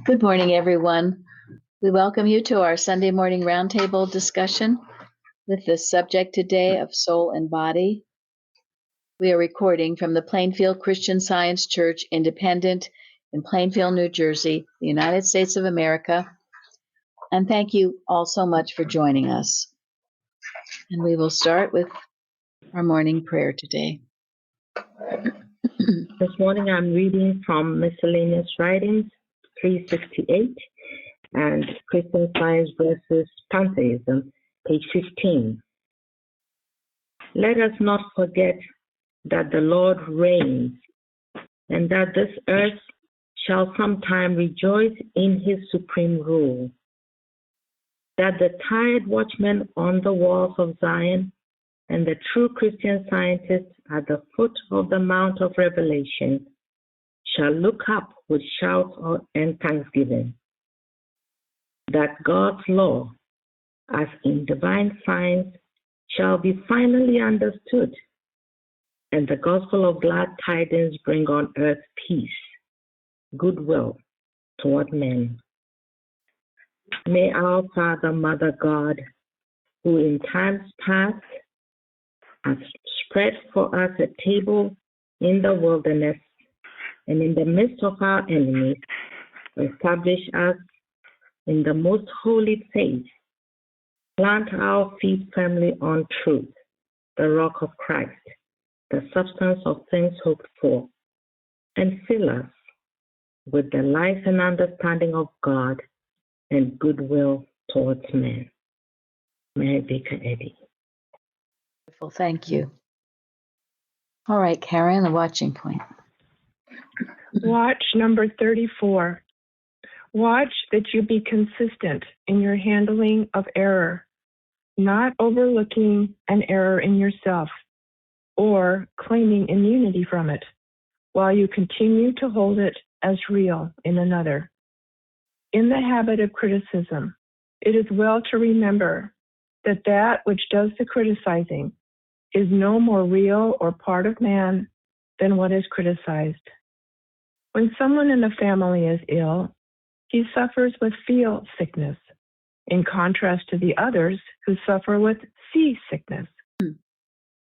Good morning, everyone. We welcome you to our Sunday morning roundtable discussion with the subject today of soul and body. We are recording from the Plainfield Christian Science Church Independent in Plainfield, New Jersey, the United States of America. And thank you all so much for joining us. And we will start with our morning prayer today. This morning I'm reading from Miscellaneous Writings 368 and Christian Science versus Pantheism, page 15. Let us not forget that the Lord reigns, and that this earth shall sometime rejoice in his supreme rule, that the tired watchmen on the walls of Zion and the true Christian scientists at the foot of the Mount of Revelation shall look up with shouts and thanksgiving, that God's law, as in divine science, shall be finally understood, and the gospel of glad tidings bring on earth peace, goodwill toward men. May our Father, Mother God, who in times past has spread for us a table in the wilderness and in the midst of our enemies, establish us in the most holy faith, plant our feet firmly on truth, the rock of Christ, the substance of things hoped for, and fill us with the life and understanding of God and goodwill towards men. Mary Baker Eddy. Well, thank you. All right, Karen, the watching point. Watch number 34. Watch that you be consistent in your handling of error, not overlooking an error in yourself or claiming immunity from it, while you continue to hold it as real in another. In the habit of criticism, it is well to remember that that which does the criticizing is no more real or part of man than what is criticized. When someone in the family is ill, he suffers with feel sickness, in contrast to the others who suffer with see sickness.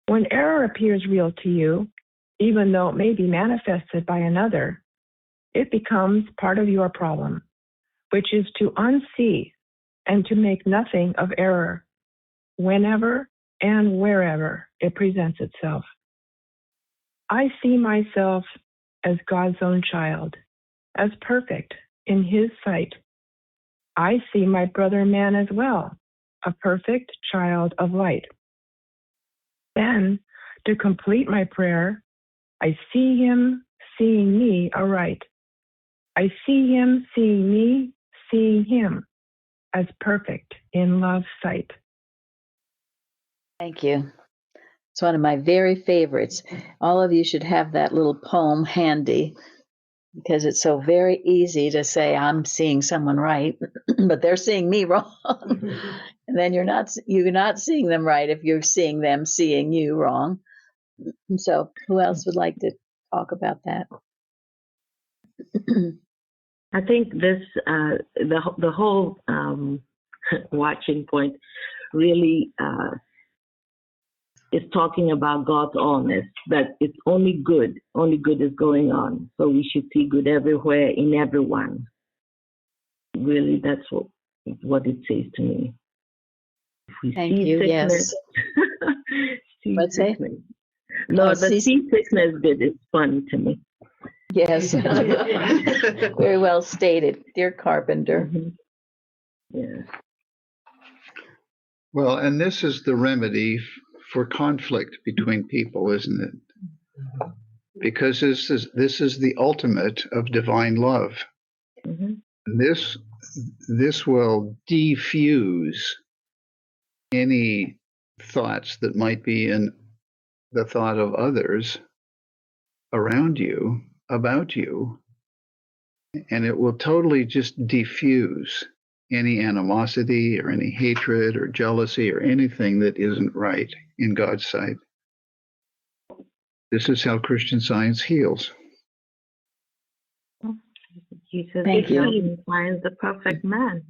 When error appears real to you, even though it may be manifested by another, it becomes part of your problem, which is to unsee and to make nothing of error, whenever and wherever it presents itself. I see myself as God's own child, as perfect in his sight. I see my brother man as well, a perfect child of light. Then, to complete my prayer, I see him seeing me aright. I see him seeing me, seeing him as perfect in love's sight. Thank you. It's one of my very favorites. All of you should have that little poem handy because it's so very easy to say, I'm seeing someone right, but they're seeing me wrong. And then you're not seeing them right if you're seeing them seeing you wrong. And so who else would like to talk about that? I think this, the whole watching point really is talking about God's allness, that it's only good is going on. So we should see good everywhere in everyone. Really, that's what it says to me. If we Thank see you, sickness, yes. see What's that? sickness. No, the see sickness bit is funny to me. Yes. Very well stated, dear Carpenter. Mm-hmm. Yeah. Well, and this is the remedy for conflict between people, isn't it? Because this is the ultimate of divine love. Mm-hmm. This will defuse any thoughts that might be in the thought of others around you, about you, and it will totally just diffuse any animosity or any hatred or jealousy or anything that isn't right in God's sight. This is how Christian Science heals. Thank Jesus Thank you. came finds the perfect man.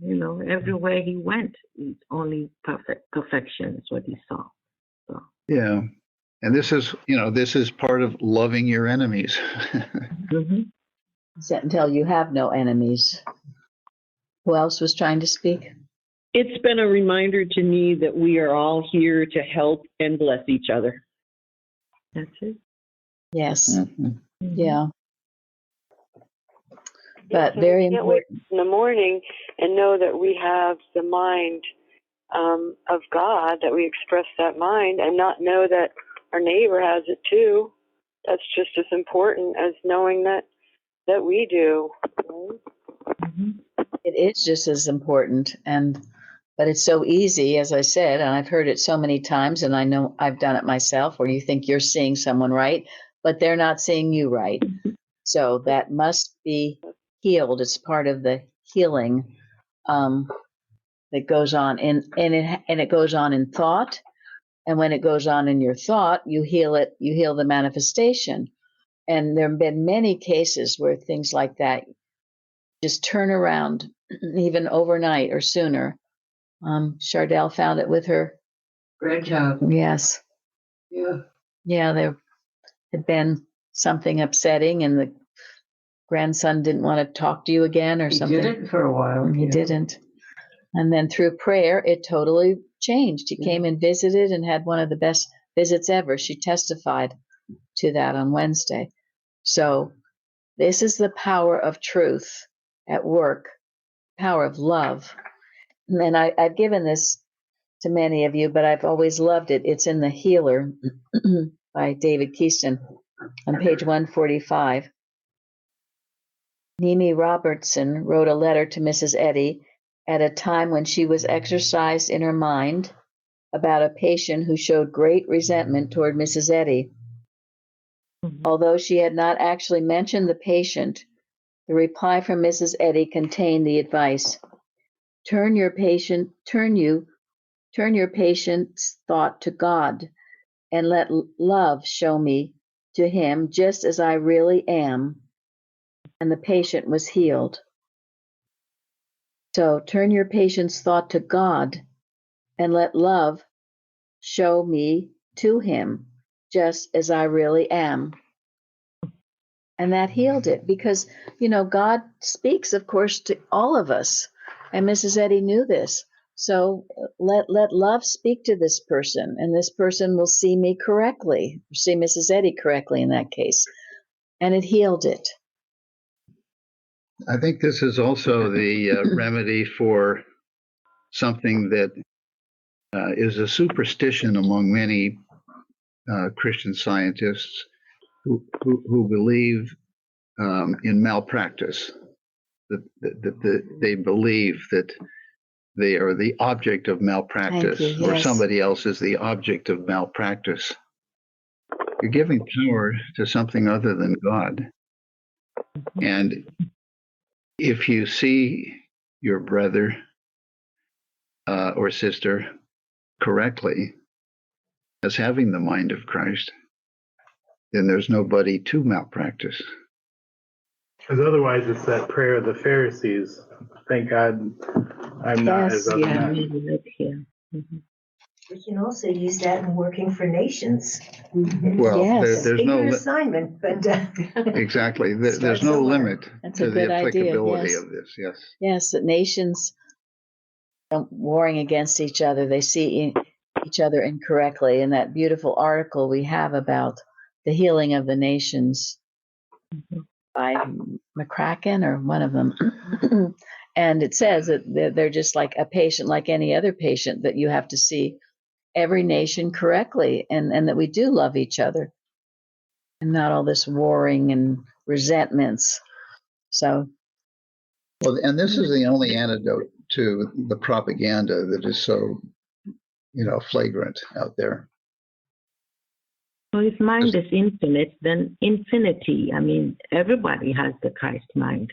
Everywhere he went, it's only perfection is what he saw. So. Yeah. And this is part of loving your enemies. Until you have no enemies. Who else was trying to speak? It's been a reminder to me that we are all here to help and bless each other. That's it. Yes. Mhm. Yeah. But So very we can't wake important. up in the morning and know that we have the mind of God, that we express that mind, and not know that our neighbor has it too. That's just as important as knowing that we do. It is just as important, but it's so easy, as I said, and I've heard it so many times, and I know I've done it myself, where you think you're seeing someone right, but they're not seeing you right. So that must be healed. It's part of the healing that goes on, and it goes on in thought. And when it goes on in your thought, you heal it. You heal the manifestation. And there have been many cases where things like that just turn around, even overnight or sooner. Chardell found it with her grandchild. Yes. Yeah. Yeah, there had been something upsetting, and the grandson didn't want to talk to you again or something. He didn't for a while. He didn't. And then through prayer, it totally changed. He came and visited and had one of the best visits ever. She testified to that on Wednesday. So this is the power of truth at work, power of love. And I've given this to many of you, but I've always loved it. It's in The Healer by David Keaston on page 145. Nimi Robertson wrote a letter to Mrs. Eddy at a time when she was exercised in her mind about a patient who showed great resentment toward Mrs. Eddy. Although she had not actually mentioned the patient, the reply from Mrs. Eddy contained the advice: turn your patient's thought to God, and let love show me to him just as I really am. And the patient was healed. So turn your patient's thought to God, and let love show me to him just as I really am. And that healed it, because, God speaks, of course, to all of us. And Mrs. Eddy knew this. So let love speak to this person, and this person will see me correctly, see Mrs. Eddy correctly in that case. And it healed it. I think this is also the remedy for something that is a superstition among many Christian scientists who believe in malpractice. That they believe that they are the object of malpractice, Thank you, or yes. somebody else is the object of malpractice. You're giving power to something other than God. And if you see your brother or sister correctly as having the mind of Christ, then there's nobody to malpractice. Because otherwise, it's that prayer of the Pharisees. Thank God I'm not as other men. We can also use that in working for nations. Well, Yes. there's no assignment, but exactly. There's Start no somewhere. limit That's to a the good idea, applicability yes. of this. Yes. Yes, that nations warring against each other, they see each other incorrectly. In that beautiful article we have about the healing of the nations by McCracken, or one of them. And it says that they're just like a patient, like any other patient, that you have to see every nation correctly, and that we do love each other, and not all this warring and resentments. So, Well, and this is the only antidote to the propaganda that is so, flagrant out there. So if mind is infinite, then infinity. I mean, everybody has the Christ mind.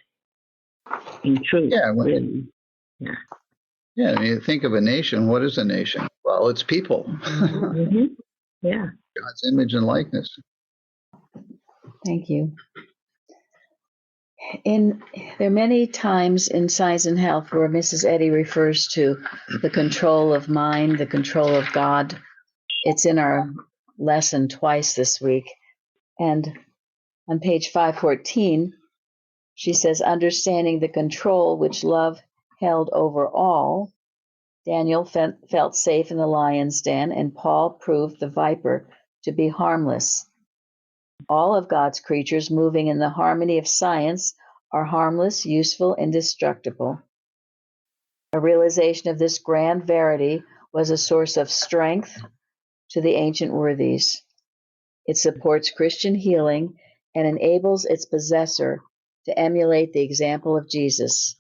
In truth, Yeah. really. Yeah. Yeah. I mean, think of a nation. What is a nation? Well, it's people. Yeah. God's image and likeness. thank you. There are many times in Science and Health where Mrs. Eddy refers to the control of mind, the control of God. It's in our lesson twice this week. And on page 514, she says, understanding the control which love held over all, Daniel felt safe in the lion's den, and Paul proved the viper to be harmless. All of God's creatures moving in the harmony of science are harmless, useful, indestructible. A realization of this grand verity was a source of strength to the ancient worthies. It supports Christian healing and enables its possessor to emulate the example of Jesus.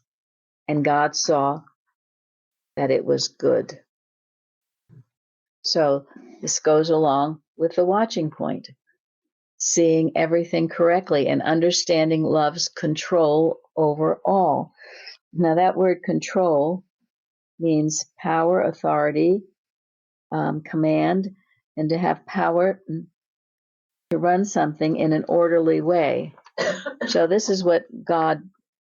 And God saw that it was good. So this goes along with the watching point, seeing everything correctly and understanding love's control over all. Now that word control means power, authority, command, and to have power to run something in an orderly way. So this is what God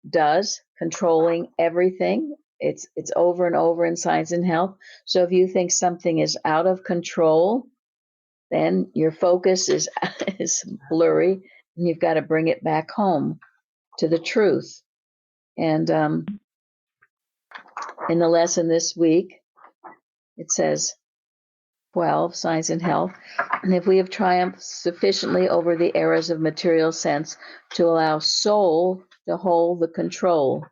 does, controlling everything. It's over and over in Science and Health. So if you think something is out of control, then your focus is blurry, and you've got to bring it back home to the truth. And in the lesson this week, it says 12, Science and Health, and if we have triumphed sufficiently over the errors of material sense to allow soul to hold the control,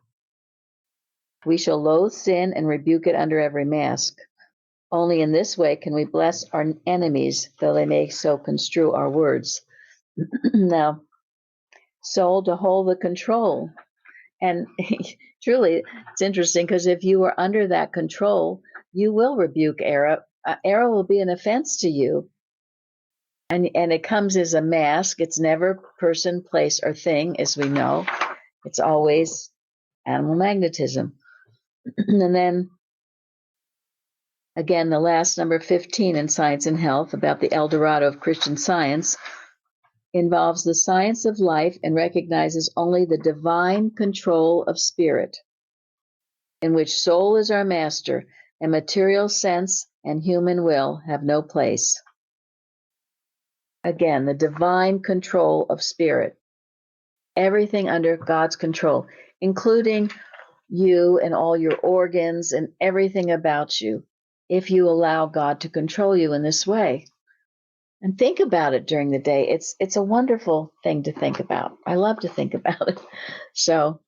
we shall loathe sin and rebuke it under every mask. Only in this way can we bless our enemies, though they may so construe our words. Now, soul to hold the control. And truly, it's interesting because if you are under that control, you will rebuke error. Error will be an offense to you. And it comes as a mask. It's never person, place, or thing, as we know. It's always animal magnetism. And then, again, the last number 15 in Science and Health about the El Dorado of Christian Science involves the science of life and recognizes only the divine control of spirit, in which soul is our master and material sense and human will have no place. Again, the divine control of spirit. Everything under God's control, including you and all your organs and everything about you, if you allow God to control you in this way. And think about it during the day. It's a wonderful thing to think about. I love to think about it. So,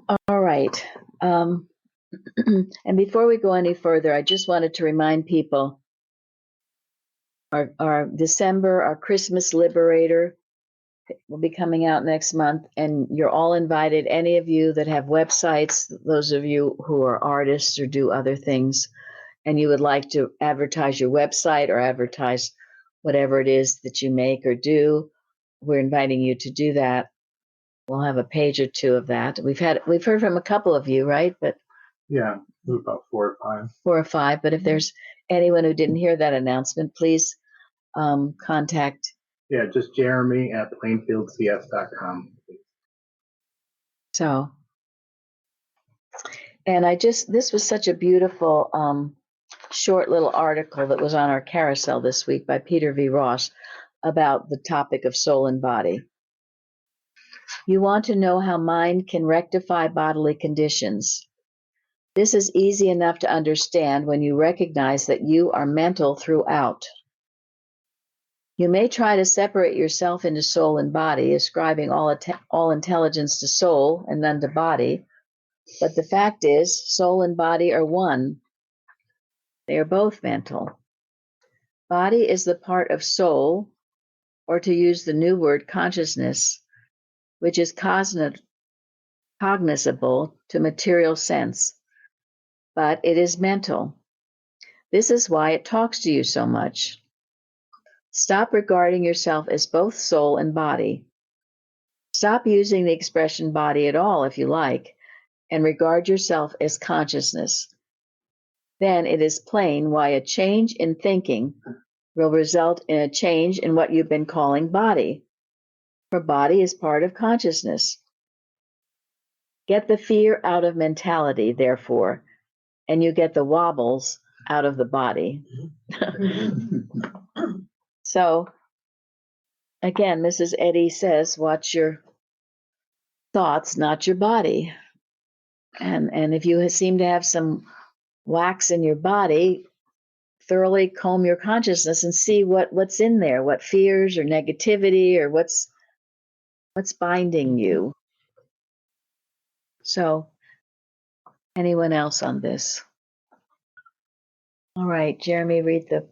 all right. And before we go any further, I just wanted to remind people our December, our Christmas Liberator will be coming out next month, and you're all invited. Any of you that have websites, those of you who are artists or do other things, and you would like to advertise your website or advertise whatever it is that you make or do, we're inviting you to do that. We'll have a page or two of that. We've heard from a couple of you, right? But yeah, about 4 or 5. 4 or 5. But if there's anyone who didn't hear that announcement, please contact. Yeah, just Jeremy at plainfieldcs.com. So, and this was such a beautiful short little article that was on our carousel this week by Peter V. Ross about the topic of soul and body. You want to know how mind can rectify bodily conditions. This is easy enough to understand when you recognize that you are mental throughout. You may try to separate yourself into soul and body, ascribing all intelligence to soul and none to body, but the fact is, soul and body are one. They are both mental. Body is the part of soul, or to use the new word, consciousness, which is cognizable to material sense, but it is mental. This is why it talks to you so much. Stop regarding yourself as both soul and body. Stop using the expression body at all, if you like, and regard yourself as consciousness. Then it is plain why a change in thinking will result in a change in what you've been calling body. For body is part of consciousness. Get the fear out of mentality, therefore, and you get the wobbles out of the body. So, again, Mrs. Eddy says, watch your thoughts, not your body. And if you seem to have some wax in your body, thoroughly comb your consciousness and see what's in there, what fears or negativity or what's binding you. So, anyone else on this? All right, Jeremy, read the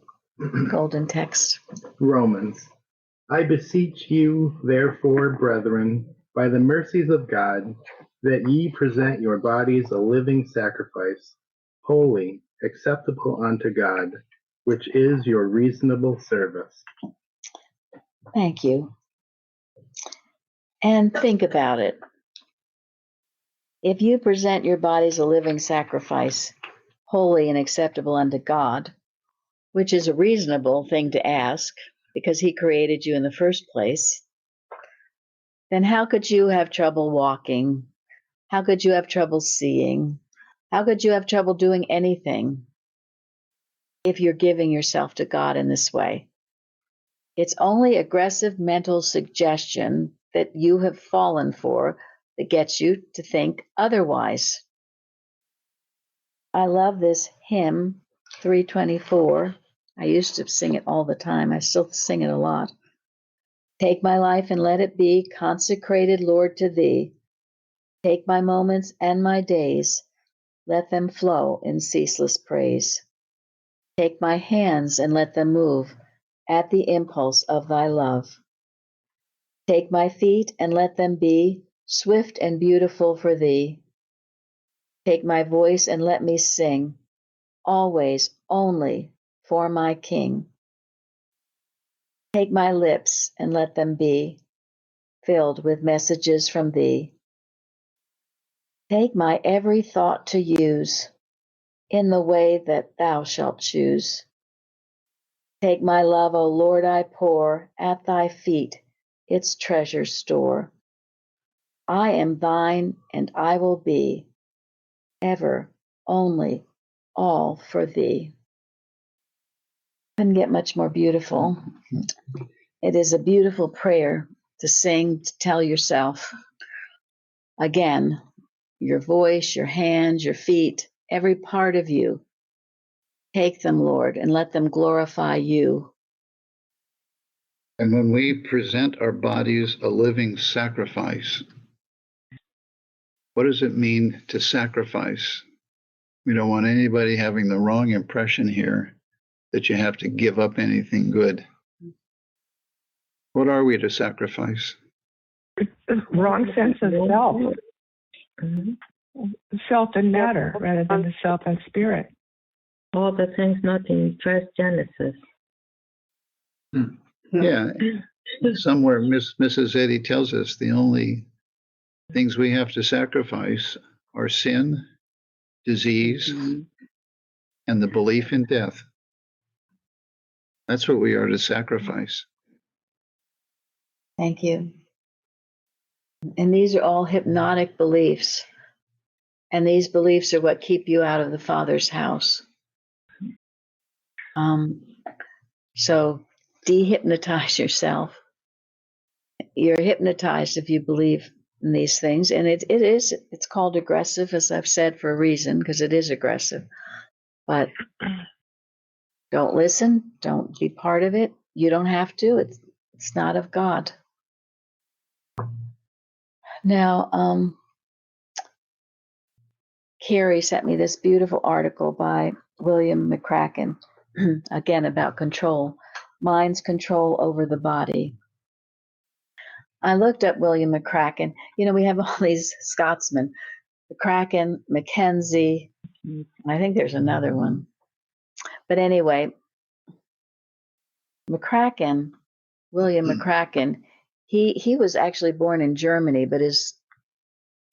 golden text. Romans. I beseech you, therefore, brethren, by the mercies of God, that ye present your bodies a living sacrifice, holy, acceptable unto God, which is your reasonable service. Thank you. And think about it. If you present your bodies a living sacrifice, holy and acceptable unto God, which is a reasonable thing to ask because He created you in the first place, then how could you have trouble walking? How could you have trouble seeing? How could you have trouble doing anything if you're giving yourself to God in this way? It's only aggressive mental suggestion that you have fallen for that gets you to think otherwise. I love this hymn, 324. I used to sing it all the time. I still sing it a lot. Take my life and let it be consecrated, Lord, to Thee. Take my moments and my days, let them flow in ceaseless praise. Take my hands and let them move at the impulse of Thy love. Take my feet and let them be swift and beautiful for Thee. Take my voice and let me sing, always only for my King. Take my lips and let them be filled with messages from Thee. Take my every thought to use in the way that Thou shalt choose. Take my love, O Lord, I pour at Thy feet its treasure store. I am Thine and I will be ever, only, all for Thee. Couldn't get much more beautiful. It is a beautiful prayer to sing, to tell yourself. Again, your voice, your hands, your feet, every part of you. Take them, Lord, and let them glorify you. And when we present our bodies a living sacrifice, what does it mean to sacrifice? We don't want anybody having the wrong impression here that you have to give up anything good. What are we to sacrifice? The wrong sense of self. Self and matter rather than the self and spirit. All the things not in First Genesis. Yeah. Somewhere Mrs. Eddy tells us the only things we have to sacrifice are sin, disease, and the belief in death. That's what we are to sacrifice. Thank you. And these are all hypnotic beliefs. And these beliefs are what keep you out of the Father's house. So dehypnotize yourself. You're hypnotized if you believe in these things. And it's called aggressive, as I've said, for a reason, because it is aggressive. But don't listen. Don't be part of it. You don't have to. It's not of God. Now, Carrie sent me this beautiful article by William McCracken, again about control, mind's control over the body. I looked up William McCracken. You know, we have all these Scotsmen, McCracken, Mackenzie. I think there's another one. But anyway, McCracken, William McCracken, he was actually born in Germany, but his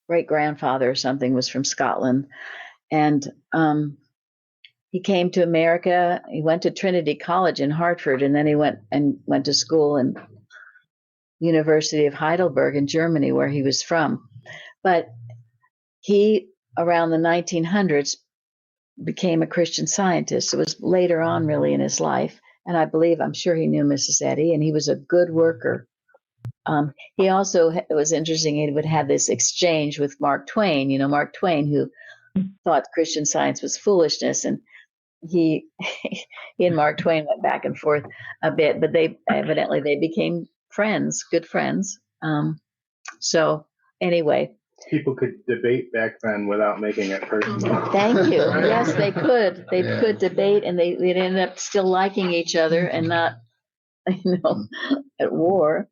great-grandfather or something was from Scotland. And he came to America. He went to Trinity College in Hartford, and then he went to school in University of Heidelberg in Germany, where he was from. But he, around the 1900s, became a Christian Scientist. It was later on, really, in his life. And I'm sure he knew Mrs. Eddy, and he was a good worker. He also, it was interesting, he would have this exchange with Mark Twain, Mark Twain, who thought Christian Science was foolishness. And he and Mark Twain went back and forth a bit, but they became friends, good friends. So anyway. People could debate back then without making it personal. Thank you. Yes, they could. They could debate, and they'd end up still liking each other and not, at war.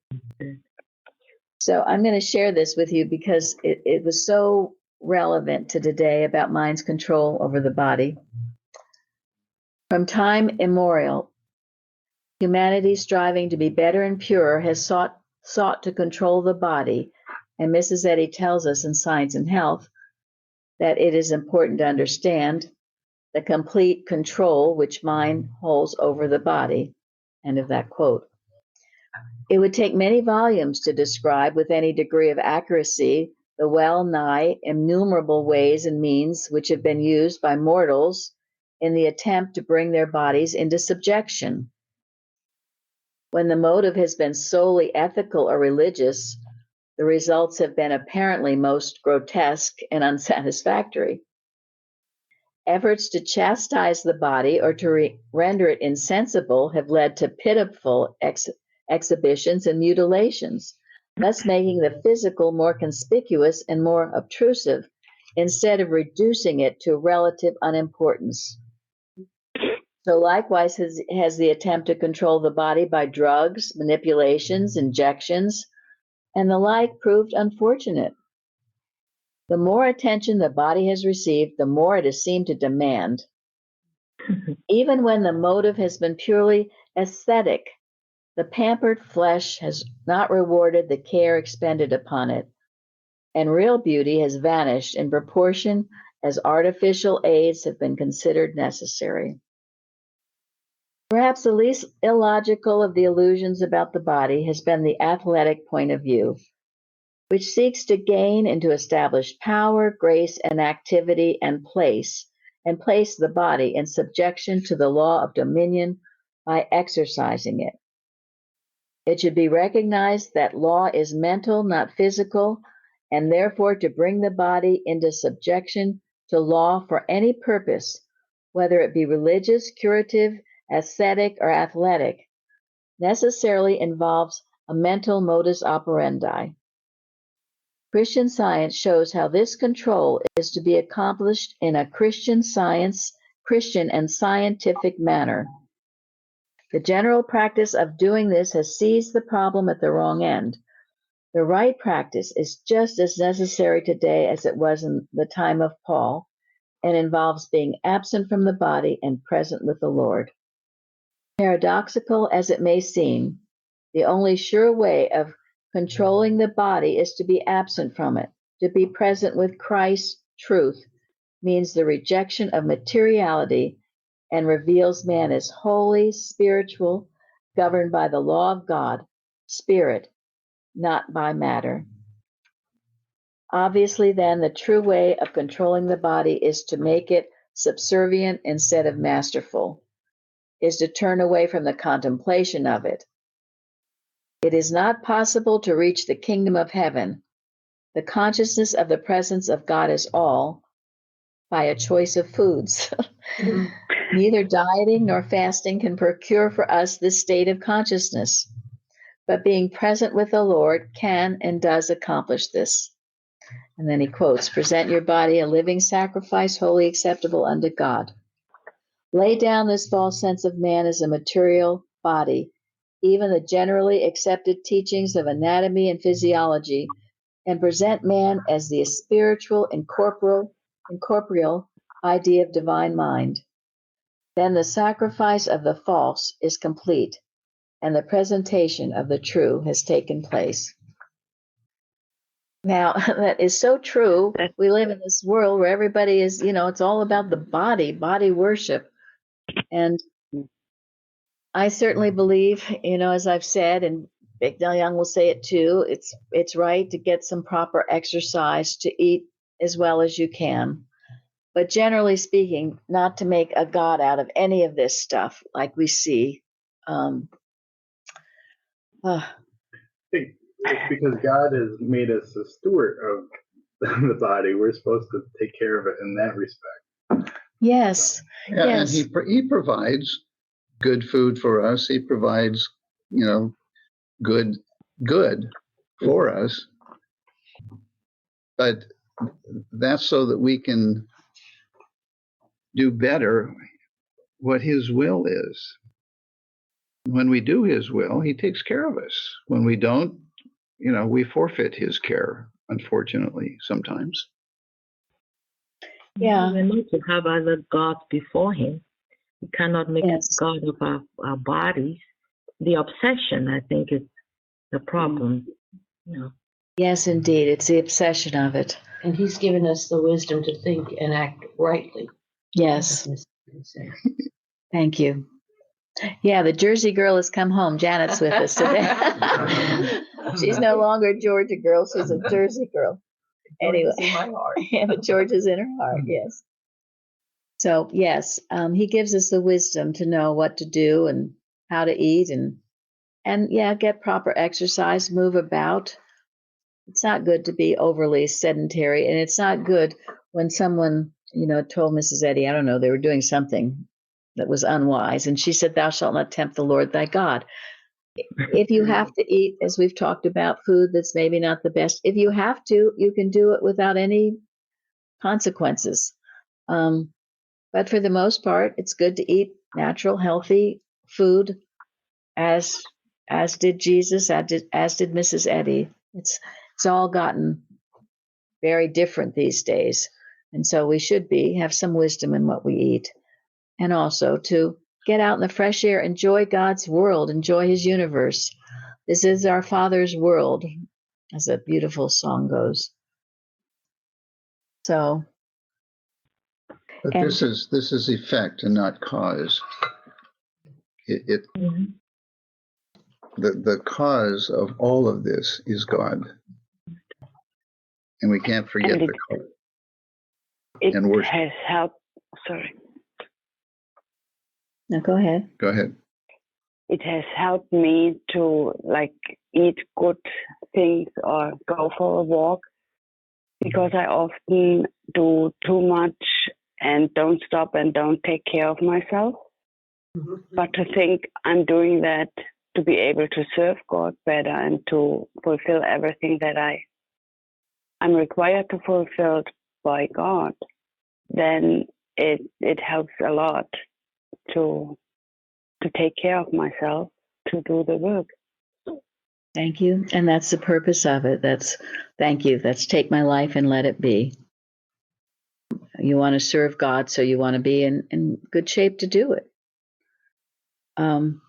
So I'm going to share this with you because it was so relevant to today about mind's control over the body. From time immemorial, humanity striving to be better and purer has sought to control the body, and Mrs. Eddy tells us in Science and Health that it is important to understand the complete control which mind holds over the body. End of that quote. It would take many volumes to describe with any degree of accuracy the well-nigh innumerable ways and means which have been used by mortals in the attempt to bring their bodies into subjection. When the motive has been solely ethical or religious, the results have been apparently most grotesque and unsatisfactory. Efforts to chastise the body or to render it insensible have led to pitiful exhibitions and mutilations, thus making the physical more conspicuous and more obtrusive, instead of reducing it to relative unimportance. So likewise has the attempt to control the body by drugs, manipulations, injections, and the like proved unfortunate. The more attention the body has received, the more it has seemed to demand. Even when the motive has been purely aesthetic, the pampered flesh has not rewarded the care expended upon it, and real beauty has vanished in proportion as artificial aids have been considered necessary. Perhaps the least illogical of the illusions about the body has been the athletic point of view, which seeks to gain and to establish power, grace, and activity and place the body in subjection to the law of dominion by exercising it. It should be recognized that law is mental, not physical, and therefore to bring the body into subjection to law for any purpose, whether it be religious, curative, aesthetic, or athletic, necessarily involves a mental modus operandi. Christian Science shows how this control is to be accomplished in a Christian and scientific manner. The general practice of doing this has seized the problem at the wrong end. The right practice is just as necessary today as it was in the time of Paul, and involves being absent from the body and present with the Lord. Paradoxical as it may seem, the only sure way of controlling the body is to be absent from it. To be present with Christ's truth means the rejection of materiality and reveals man as holy, spiritual, governed by the law of God, spirit, not by matter. Obviously, then, the true way of controlling the body is to make it subservient instead of masterful, is to turn away from the contemplation of it. It is not possible to reach the kingdom of heaven, the consciousness of the presence of God as all, by a choice of foods. Neither dieting nor fasting can procure for us this state of consciousness, but being present with the Lord can and does accomplish this. And then he quotes, "Present your body a living sacrifice, wholly acceptable unto God." Lay down this false sense of man as a material body, even the generally accepted teachings of anatomy and physiology, and present man as the spiritual, incorporeal idea of divine mind. Then the sacrifice of the false is complete, and the presentation of the true has taken place. Now, that is so true. We live in this world where everybody is, it's all about the body worship. And I certainly believe, as I've said, and Big Del Young will say it too. It's right to get some proper exercise, to eat as well as you can. But generally speaking, not to make a god out of any of this stuff like we see. It's because God has made us a steward of the body. We're supposed to take care of it in that respect. Yes. Yeah, Yes. and he provides good food for us. He provides, good for us. But that's so that we can do better what his will is. When we do his will, he takes care of us. When we don't, we forfeit his care, unfortunately, sometimes. Yeah. We need to have other gods before him. We cannot make Yes. a god of our bodies. The obsession, I think, is the problem. Yes, indeed. It's the obsession of it. And he's given us the wisdom to think and act rightly. Yes. Thank you. Yeah, the Jersey girl has come home. Janet's with us today. She's no longer a Georgia girl. She's a Jersey girl. Anyway, in my heart. Yeah, but Georgia's in her heart. Yes. So yes, he gives us the wisdom to know what to do and how to eat and yeah, get proper exercise, move about. It's not good to be overly sedentary, and it's not good when someone, told Mrs. Eddy, I don't know, they were doing something that was unwise, and she said, "Thou shalt not tempt the Lord thy God." If you have to eat, as we've talked about, food that's maybe not the best, if you have to, you can do it without any consequences. But for the most part, it's good to eat natural, healthy food, as did Jesus, as did Mrs. Eddy. It's all gotten very different these days, and so we should have some wisdom in what we eat, and also to get out in the fresh air, enjoy God's world, enjoy His universe. This is our Father's world, as a beautiful song goes. So, But this is effect and not cause. The cause of all of this is God, and we can't forget the cause. It And worship. has helped. Sorry. No, go ahead. Go ahead. It has helped me to eat good things or go for a walk, because I often do too much and don't stop and don't take care of myself. But to think I'm doing that to be able to serve God better and to fulfill everything that I'm required to fulfill by God, then it helps a lot to take care of myself, to do the work. Thank you. And that's the purpose of it. Thank you. That's take my life and let it be. You want to serve God, so you want to be in good shape to do it. And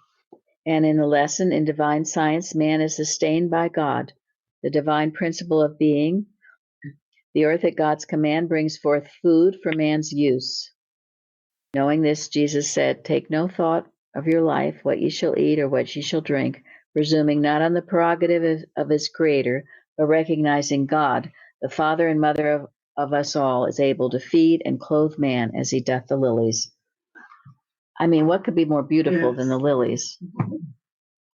in the lesson, in divine science, man is sustained by God, the divine principle of being. The earth at God's command brings forth food for man's use. Knowing this, Jesus said, "Take no thought of your life, what ye shall eat or what ye shall drink," presuming not on the prerogative of his creator, but recognizing God, the Father and Mother of us all, is able to feed and clothe man as he doth the lilies. I mean, what could be more beautiful than the lilies?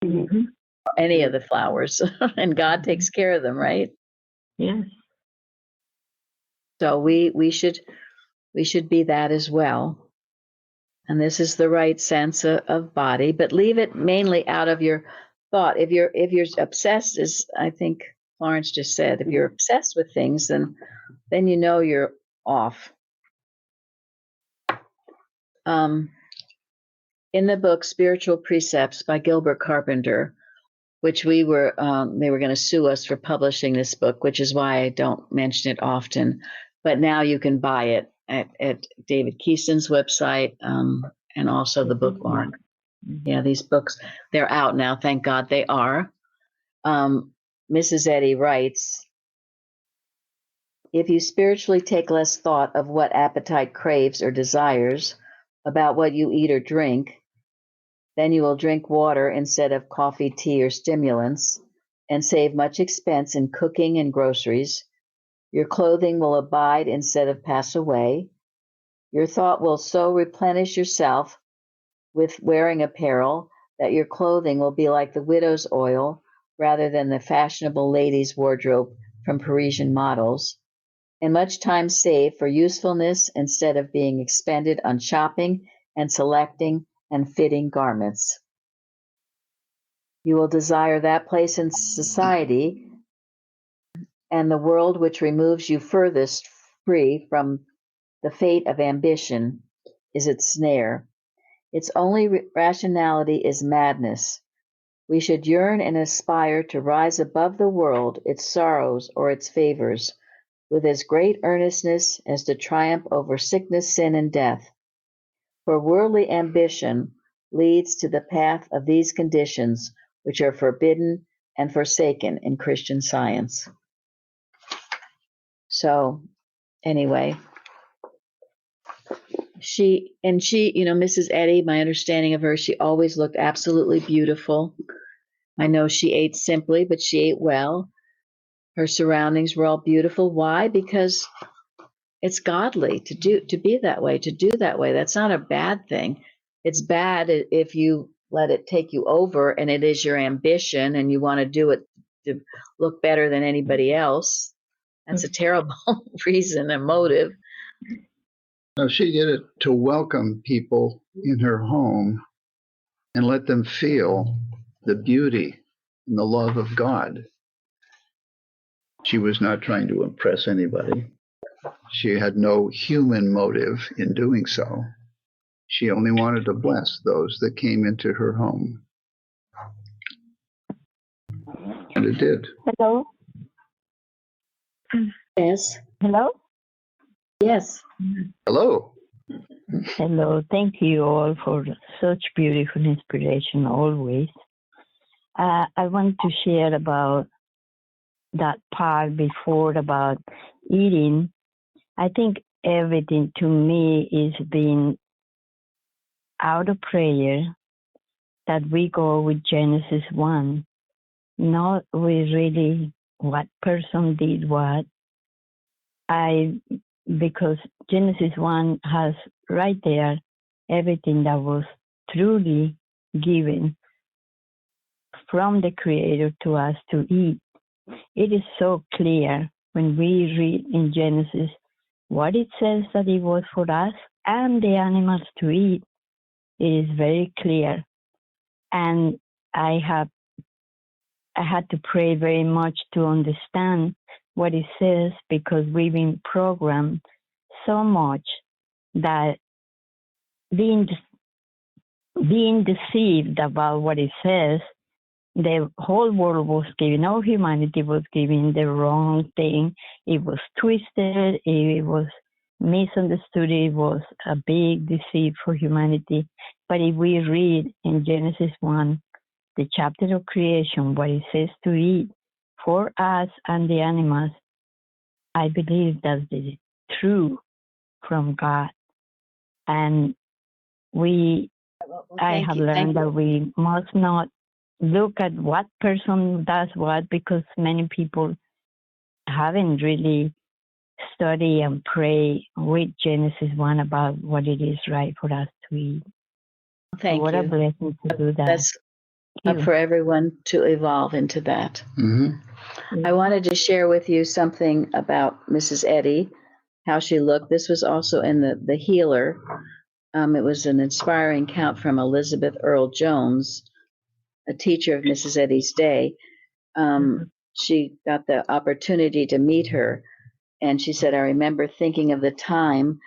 Mm-hmm. Any of the flowers. And God takes care of them, right? Yes. So we should be that as well. And this is the right sense of body, but leave it mainly out of your thought. If you're obsessed, as I think Florence just said, if you're obsessed with things, then you're off. In the book Spiritual Precepts by Gilbert Carpenter, which they were going to sue us for publishing this book, which is why I don't mention it often, but now you can buy it at David Keeson's website, and also the bookmark. Yeah, these books, they're out now. Thank God they are. Mrs. Eddy writes, "If you spiritually take less thought of what appetite craves or desires about what you eat or drink, Then you will drink water instead of coffee, tea, or stimulants, and save much expense in cooking and groceries. Your clothing will abide instead of pass away. Your thought will so replenish yourself with wearing apparel that your clothing will be like the widow's oil rather than the fashionable lady's wardrobe from Parisian models, and much time saved for usefulness instead of being expended on shopping and selecting and fitting garments. You will desire that place in society and the world which removes you furthest free from the fate of ambition is its snare. Its only rationality is madness. We should yearn and aspire to rise above the world, its sorrows or its favors, with as great earnestness as to triumph over sickness, sin, and death. For worldly ambition leads to the path of these conditions, which are forbidden and forsaken in Christian Science. So, anyway, Mrs. Eddy, my understanding of her, she always looked absolutely beautiful. I know she ate simply, but she ate well. Her surroundings were all beautiful. Why? Because it's godly to be that way, to do that way. That's not a bad thing. It's bad if you let it take you over and it is your ambition and you want to do it to look better than anybody else. That's a terrible reason and motive. No, she did it to welcome people in her home and let them feel the beauty and the love of God. She was not trying to impress anybody. She had no human motive in doing so. She only wanted to bless those that came into her home. And it did. Hello? Yes. Hello? Yes. Hello. Hello. Thank you all for such beautiful inspiration always. I want to share about that part before about eating. I think everything to me is being out of prayer that we go with Genesis 1, not with really what person did what. Because Genesis 1 has right there everything that was truly given from the Creator to us to eat. It is so clear when we read in Genesis what it says that it was for us and the animals to eat. It is very clear. And I had to pray very much to understand what it says because we've been programmed so much that being deceived about what it says, the whole world was giving, all humanity was giving the wrong thing. It was twisted, it was misunderstood, it was a big deceit for humanity. But if we read in Genesis 1, the chapter of creation, what it says to eat for us and the animals, I believe that's the true from God. And I have learned that we must not look at what person does what, because many people haven't really studied and pray with Genesis 1 about what it is right for us to eat. Thank what you. a blessing to do that. That's up for everyone to evolve into that. Mm-hmm. I wanted to share with you something about Mrs. Eddy, how she looked. This was also in the Healer. It was an inspiring account from Elizabeth Earl Jones, a teacher of Mrs. Eddy's day. She got the opportunity to meet her, and she said, I remember thinking of the time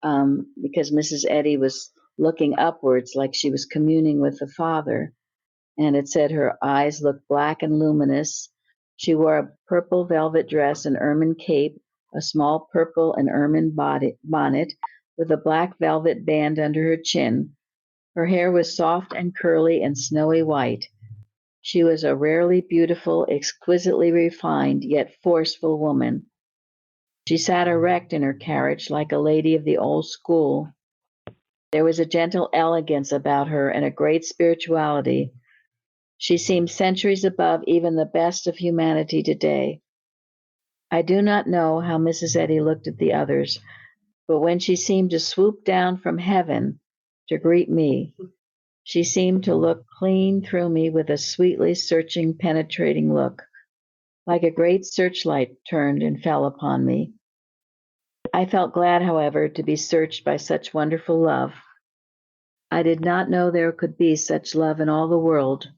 because Mrs. Eddy was looking upwards like she was communing with the Father. And it said her eyes looked black and luminous. She wore a purple velvet dress and ermine cape, a small purple and ermine bonnet with a black velvet band under her chin. Her hair was soft and curly and snowy white. She was a rarely beautiful, exquisitely refined, yet forceful woman. She sat erect in her carriage like a lady of the old school. There was a gentle elegance about her and a great spirituality. She seemed centuries above even the best of humanity today. I do not know how Mrs. Eddy looked at the others, but when she seemed to swoop down from heaven to greet me, she seemed to look clean through me with a sweetly searching, penetrating look, like a great searchlight turned and fell upon me. I felt glad, however, to be searched by such wonderful love. I did not know there could be such love in all the world.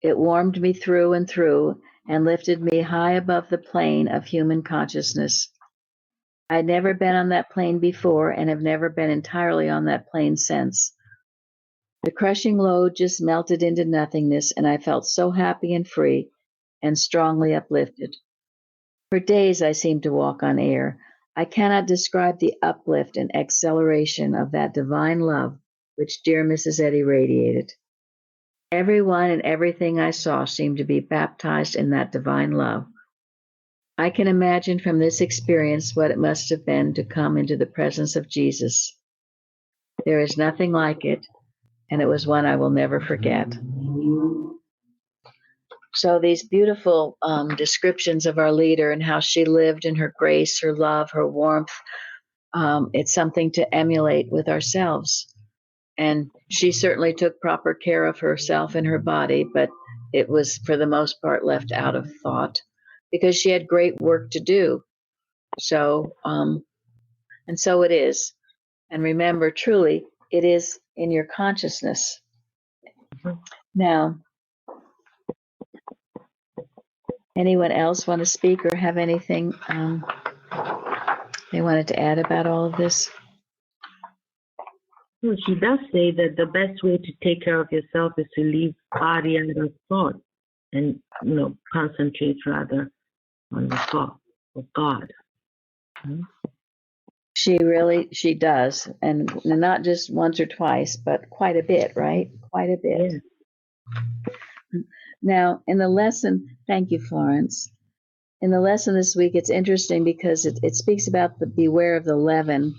It warmed me through and through and lifted me high above the plane of human consciousness. I'd never been on that plane before and have never been entirely on that plane since. The crushing load just melted into nothingness, and I felt so happy and free and strongly uplifted. For days I seemed to walk on air. I cannot describe the uplift and exhilaration of that divine love which dear Mrs. Eddy radiated. Everyone and everything I saw seemed to be baptized in that divine love. I can imagine from this experience what it must have been to come into the presence of Jesus. There is nothing like it, and it was one I will never forget. So these beautiful descriptions of our leader and how she lived in her grace, her love, her warmth, it's something to emulate with ourselves. And she certainly took proper care of herself and her body, but it was for the most part left out of thought because she had great work to do. So, and so it is. And remember, truly, it is in your consciousness. Now, anyone else want to speak or have anything they wanted to add about all of this? Well, she does say that the best way to take care of yourself is to leave body out of thought and, concentrate rather on the thought of God. She does, and not just once or twice, but quite a bit, right? Quite a bit. Yeah. Now, in the lesson, thank you, Florence. In the lesson this week, it's interesting because it speaks about the beware of the leaven.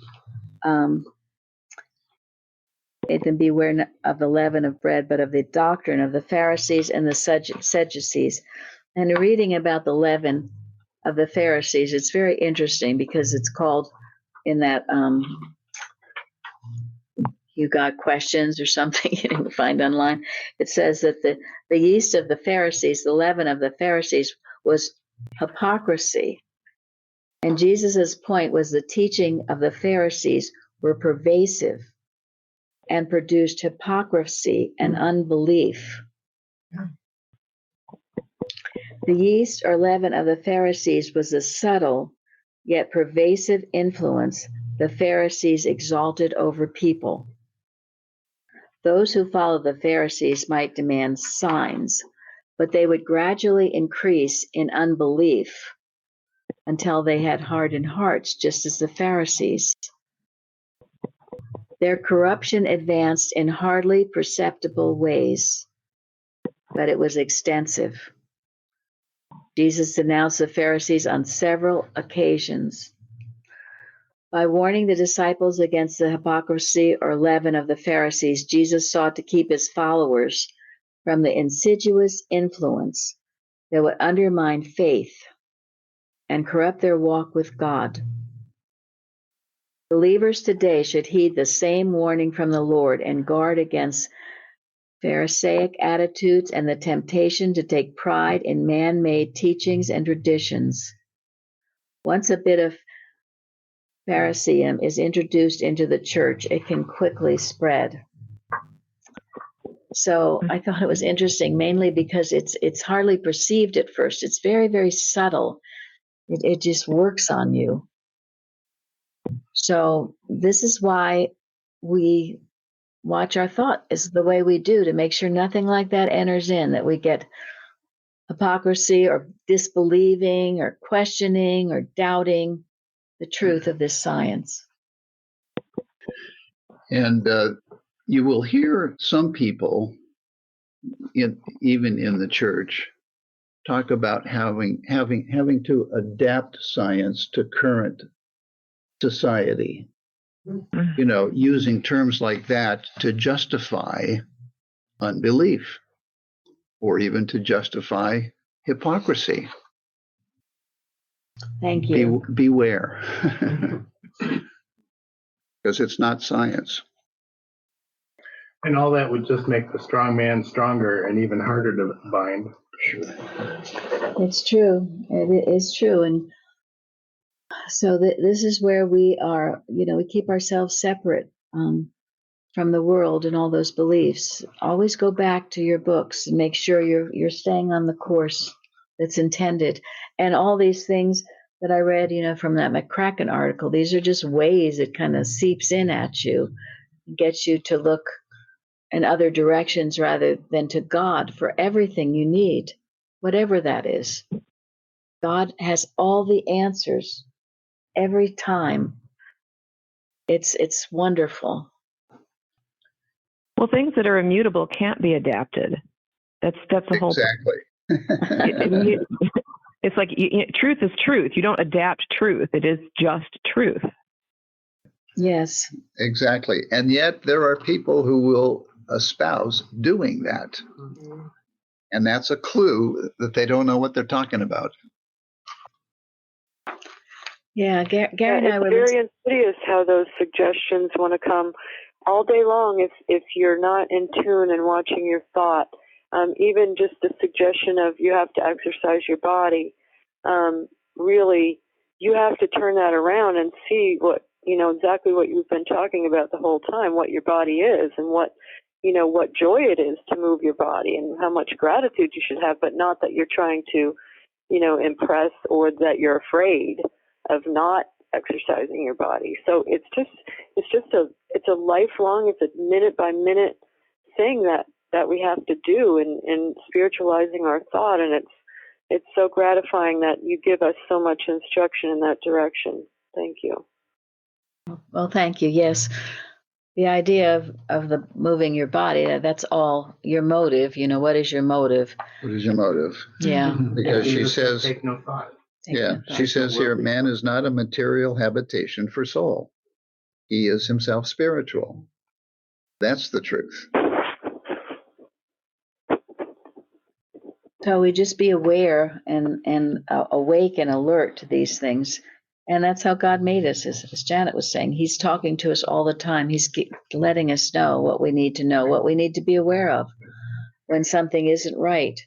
It can beware of the leaven of bread, but of the doctrine of the Pharisees and the Sadducees. And reading about the leaven of the Pharisees, it's very interesting because it's called in that you got questions or something you can find online. It says that the yeast of the Pharisees, the leaven of the Pharisees, was hypocrisy. And Jesus's point was the teaching of the Pharisees were pervasive and produced hypocrisy and unbelief. The yeast or leaven of the Pharisees was a subtle yet pervasive influence the Pharisees exalted over people. Those who followed the Pharisees might demand signs, but they would gradually increase in unbelief until they had hardened hearts, just as the Pharisees. Their corruption advanced in hardly perceptible ways, but it was extensive. Jesus denounced the Pharisees on several occasions. By warning the disciples against the hypocrisy or leaven of the Pharisees, Jesus sought to keep his followers from the insidious influence that would undermine faith and corrupt their walk with God. Believers today should heed the same warning from the Lord and guard against Pharisaic attitudes and the temptation to take pride in man-made teachings and traditions. Once a bit of Phariseeism is introduced into the church, it can quickly spread. So I thought it was interesting, mainly because it's hardly perceived at first. It's very, very subtle. It just works on you. So this is why we watch our thought is the way we do to make sure nothing like that enters in, that we get hypocrisy or disbelieving or questioning or doubting the truth of this science. And you will hear some people, even in the church, talk about having to adapt science to current society. using terms like that to justify unbelief or even to justify hypocrisy. Thank you. Beware, because it's not science. And all that would just make the strong man stronger and even harder to bind. It's true. It is true. And so this is where we are, we keep ourselves separate from the world and all those beliefs. Always go back to your books and make sure you're staying on the course that's intended. And all these things that I read, from that McCracken article, these are just ways it kind of seeps in at you, gets you to look in other directions rather than to God for everything you need, whatever that is. God has all the answers every time. It's wonderful. Well, things that are immutable can't be adapted. That's the whole. Exactly. It's like truth is truth. You don't adapt truth. It is just truth. Yes. Exactly. And yet there are people who will espouse doing that. And that's a clue that they don't know what they're talking about. Yeah, Gary and I were very insidious how those suggestions want to come all day long if you're not in tune and watching your thought. Even just the suggestion of you have to exercise your body, really, you have to turn that around and see what, exactly what you've been talking about the whole time, what your body is and what joy it is to move your body and how much gratitude you should have, but not that you're trying to, impress or that you're afraid of not exercising your body. So it's a lifelong, it's a minute by minute thing that we have to do in spiritualizing our thought. And it's so gratifying that you give us so much instruction in that direction. Thank you. Well, thank you. Yes. The idea of the moving your body, that's all your motive. What is your motive? What is your motive? Yeah. Because she says, take no thought. She says here, man is not a material habitation for soul. He is himself spiritual. That's the truth. So we just be aware and awake and alert to these things. And that's how God made us, as Janet was saying. He's talking to us all the time. He's letting us know what we need to know, what we need to be aware of when something isn't right.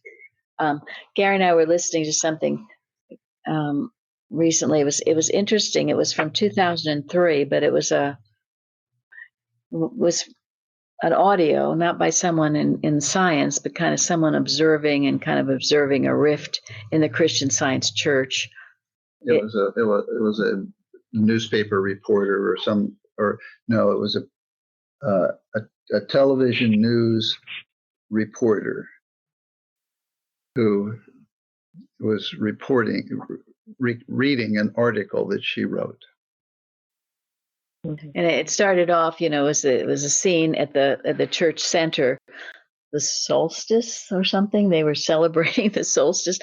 Gary and I were listening to something recently. It was interesting. It was from 2003, but it was an audio, not by someone in science, but kind of someone observing a rift in the Christian Science Church. It was a newspaper reporter it was a television news reporter who was reading an article that she wrote. And it started off, it was a scene at the church center, the solstice or something. They were celebrating the solstice.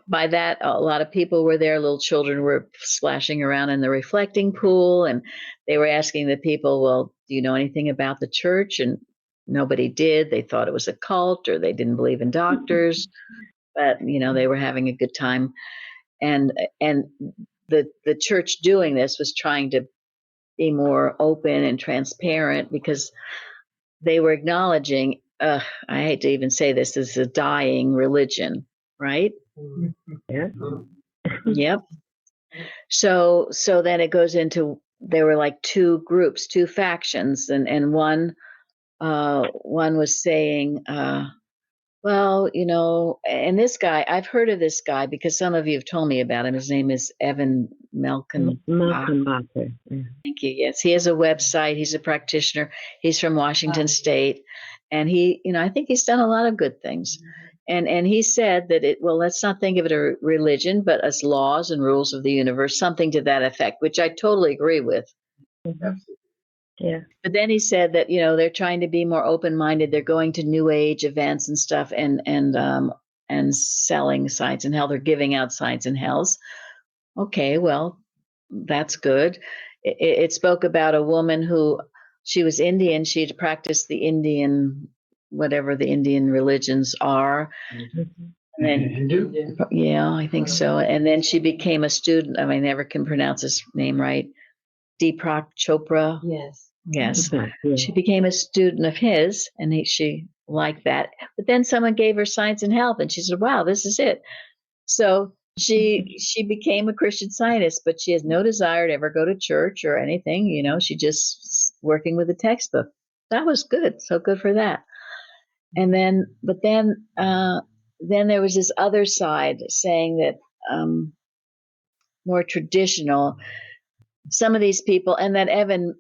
By that, a lot of people were there. Little children were splashing around in the reflecting pool, and they were asking the people, well, do you know anything about the church? And nobody did. They thought it was a cult, or they didn't believe in doctors, but they were having a good time. And the church doing this was trying to be more open and transparent, because they were acknowledging, I hate to even say this is a dying religion, right? Yeah. Yep. So then it goes into, there were like two groups, two factions, and one was saying, well, and this guy, I've heard of this guy because some of you have told me about him. His name is Evan Malcolm. Bacher. Thank you. Yes, he has a website. He's a practitioner. He's from Washington State, and he, I think he's done a lot of good things. And he said that let's not think of it a religion, but as laws and rules of the universe, something to that effect, which I totally agree with. Mm-hmm. Yeah. But then he said that they're trying to be more open-minded. They're going to New Age events and stuff, and selling sites and hell. They're giving out sites and hells. Okay, well, that's good. It spoke about a woman who, she was Indian. She'd practiced the Indian, whatever the Indian religions are. And then, Hindu? yeah, I think so. And then she became a student. I never can pronounce his name right. Deepak Chopra. Yes. Yes. Yeah. She became a student of his, and she liked that. But then someone gave her Science and Health, and she said, "Wow, this is it." So she became a Christian Scientist, but she has no desire to ever go to church or anything. She just working with the textbook. That was good. So good for that. And then, but then there was this other side saying that more traditional. Some of these people, and that Evan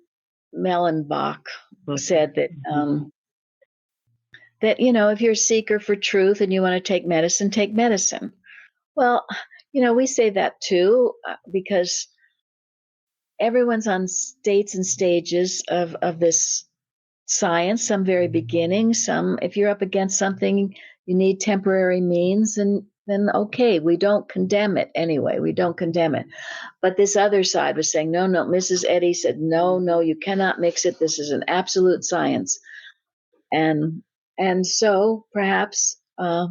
Mellenbach said that that if you're a seeker for truth and you want to take medicine, take medicine. Well, we say that too because everyone's on states and stages of this science. Some very beginning, some if you're up against something, you need temporary means, and then okay, we don't condemn it anyway. We don't condemn it. But this other side was saying, no, Mrs. Eddy said, no, you cannot mix it. This is an absolute science. And so perhaps you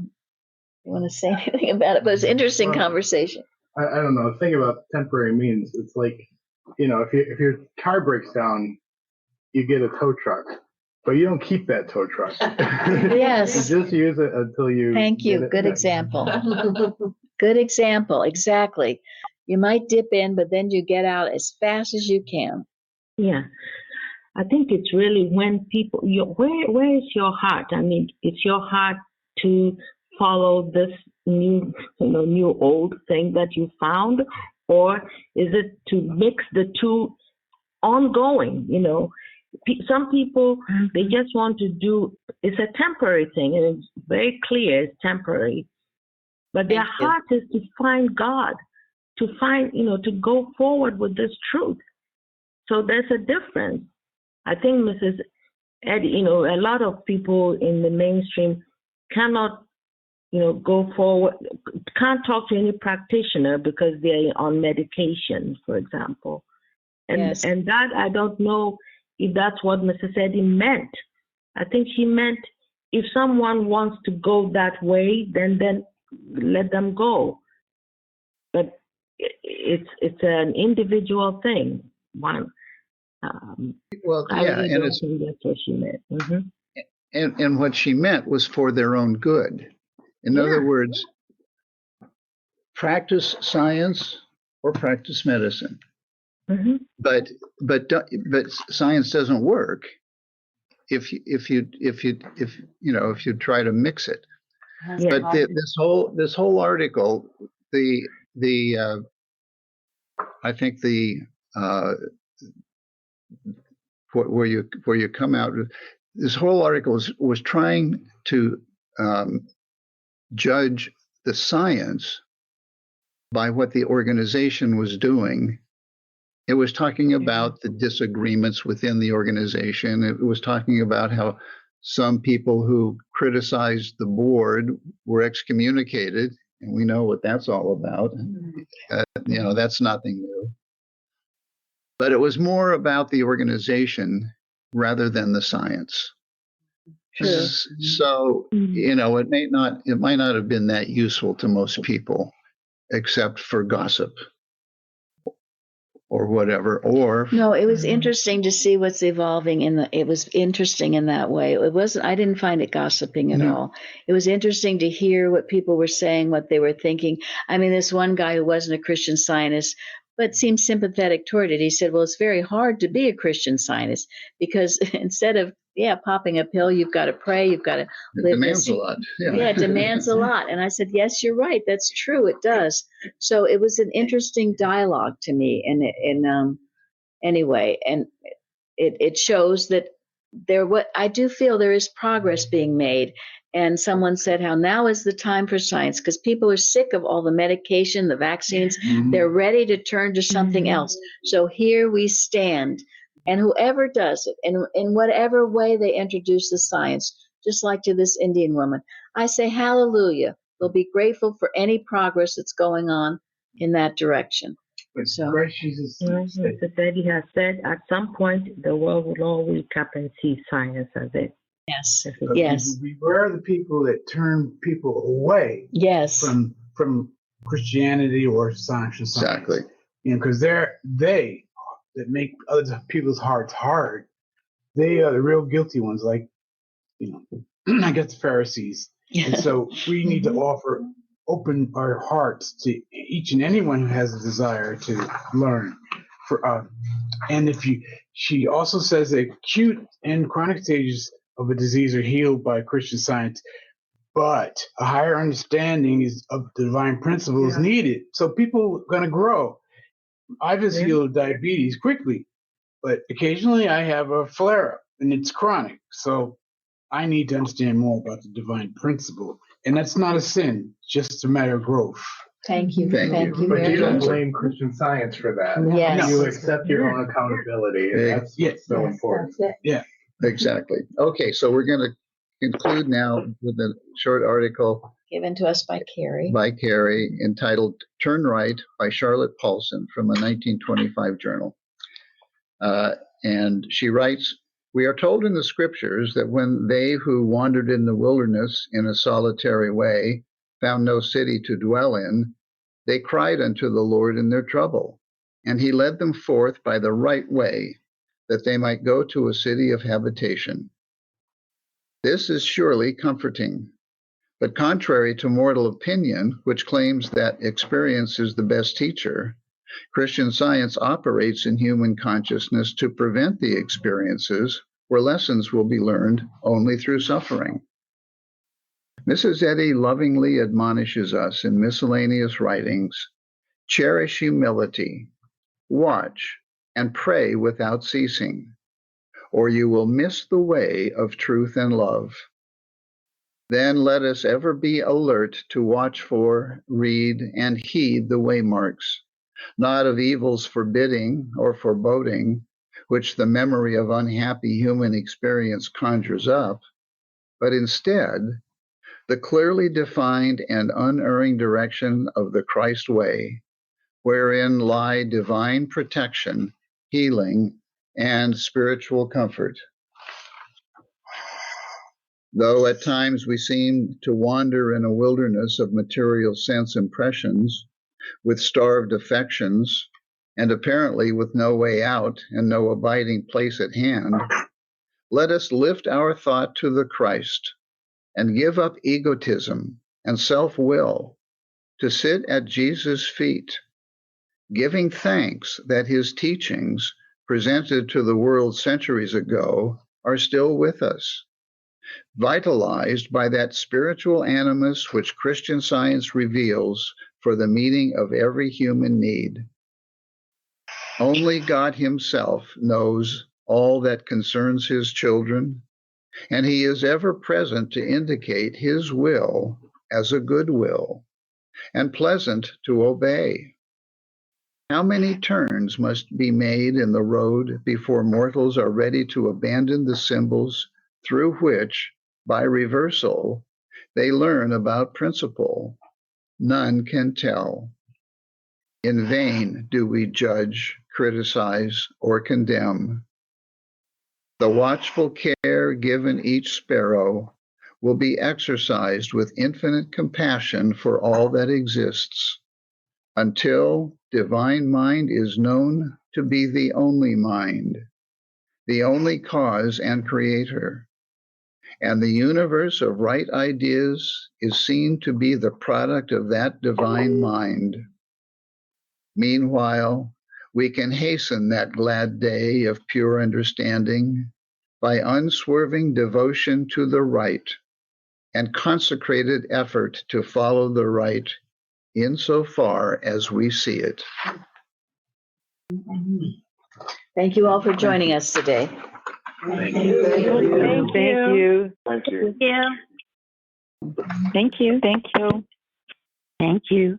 want to say anything about it, but it's an interesting conversation. I don't know. The thing about temporary means, it's like, if your car breaks down, you get a tow truck, but you don't keep that tow truck. Yes. You just use it until you. Thank you. Good example. Good example. Exactly. You might dip in, but then you get out as fast as you can. Yeah. I think it's really when people, where is your heart? I mean, it's your heart to follow this new old thing that you found, or is it to mix the two ongoing? Some people, they just want to do, it's a temporary thing, and it's very clear it's temporary, but their heart is to find God, to find, to go forward with this truth. So there's a difference. I think Mrs. Eddy, a lot of people in the mainstream cannot, go forward, can't talk to any practitioner because they're on medication, for example. And that, I don't know if that's what Mrs. Eddy meant. I think she meant if someone wants to go that way, then let them go. But it's an individual thing. Well, I yeah, really and don't think that's what she meant. and what she meant was for their own good. In other words, practice science or practice medicine. But science doesn't work if you try to mix it. Yeah. But this whole article, I think where you come out, this whole article was trying to judge the science by what the organization was doing. It was talking about the disagreements within the organization. It was talking about how some people who criticized the board were excommunicated, and we know what that's all about. That's nothing new. But it was more about the organization rather than the science. Sure. So, it might not have been that useful to most people, except for gossip or whatever. Or no, it was interesting to see what's evolving it was interesting in that way. I didn't find it gossiping at all. It was interesting to hear what people were saying, what they were thinking. I mean, this one guy who wasn't a Christian Scientist, but seemed sympathetic toward it. He said, well, it's very hard to be a Christian Scientist because instead of popping a pill, you've got to pray, you've got to live. It demands a lot. Yeah, it demands a lot. And I said, yes, you're right. That's true. It does. So it was an interesting dialogue to me. And anyway, and it shows that I do feel there is progress being made. And someone said how now is the time for science because people are sick of all the medication, the vaccines. They're ready to turn to something else. So here we stand. And whoever does it, in whatever way they introduce the science, just like to this Indian woman, I say hallelujah. We'll be grateful for any progress that's going on in that direction. But So- Christ Jesus said, Mr. Eddy has said at some point the world will all wake up and see science as it. Yes. as it Yes. beware the people that turn people away Yes. from Christianity or science. Exactly. Because they that make other people's hearts hard. They are the real guilty ones. Like, I guess the Pharisees. And so we need to open our hearts to each and anyone who has a desire to learn. And she also says that acute and chronic stages of a disease are healed by Christian Science, but a higher understanding of the divine principle is needed. So people are going to grow. I just healed diabetes quickly, but occasionally I have a flare-up, and it's chronic. So I need to understand more about the divine principle. And that's not a sin, just a matter of growth. Thank you. Thank Thank you. you But very you don't much. blame Christian Science for that. Yes. You accept your own accountability, and that's what's so important. Exactly. Okay, so we're going to conclude now with a short article Given to us by Carrie. entitled Turn Right by Charlotte Paulson from a 1925 journal. And she writes, "We are told in the scriptures that when they who wandered in the wilderness in a solitary way found no city to dwell in, they cried unto the Lord in their trouble, and he led them forth by the right way, that they might go to a city of habitation. This is surely comforting. But contrary to mortal opinion, which claims that experience is the best teacher, Christian Science operates in human consciousness to prevent the experiences where lessons will be learned only through suffering. Mrs. Eddy lovingly admonishes us in miscellaneous writings, cherish humility, watch, and pray without ceasing, or you will miss the way of truth and love. Then let us ever be alert to watch for, read, and heed the waymarks, not of evils forbidding or foreboding, which the memory of unhappy human experience conjures up, but instead, the clearly defined and unerring direction of the Christ way, wherein lie divine protection, healing, and spiritual comfort. Though at times we seem to wander in a wilderness of material sense impressions, with starved affections, and apparently with no way out and no abiding place at hand, let us lift our thought to the Christ and give up egotism and self-will to sit at Jesus' feet, giving thanks that his teachings, presented to the world centuries ago, are still with us, vitalized by that spiritual animus which Christian Science reveals for the meeting of every human need. Only God himself knows all that concerns his children, and he is ever present to indicate his will as a good will and pleasant to obey. How many turns must be made in the road before mortals are ready to abandon the symbols through which, by reversal, they learn about principle? None can tell. In vain do we judge, criticize, or condemn. The watchful care given each sparrow will be exercised with infinite compassion for all that exists, until divine mind is known to be the only mind, the only cause and creator, and the universe of right ideas is seen to be the product of that divine mind. Meanwhile, we can hasten that glad day of pure understanding by unswerving devotion to the right and consecrated effort to follow the right insofar as we see it. Thank you all for joining us today. Thank you. Thank you. Thank you. Thank you. Thank you.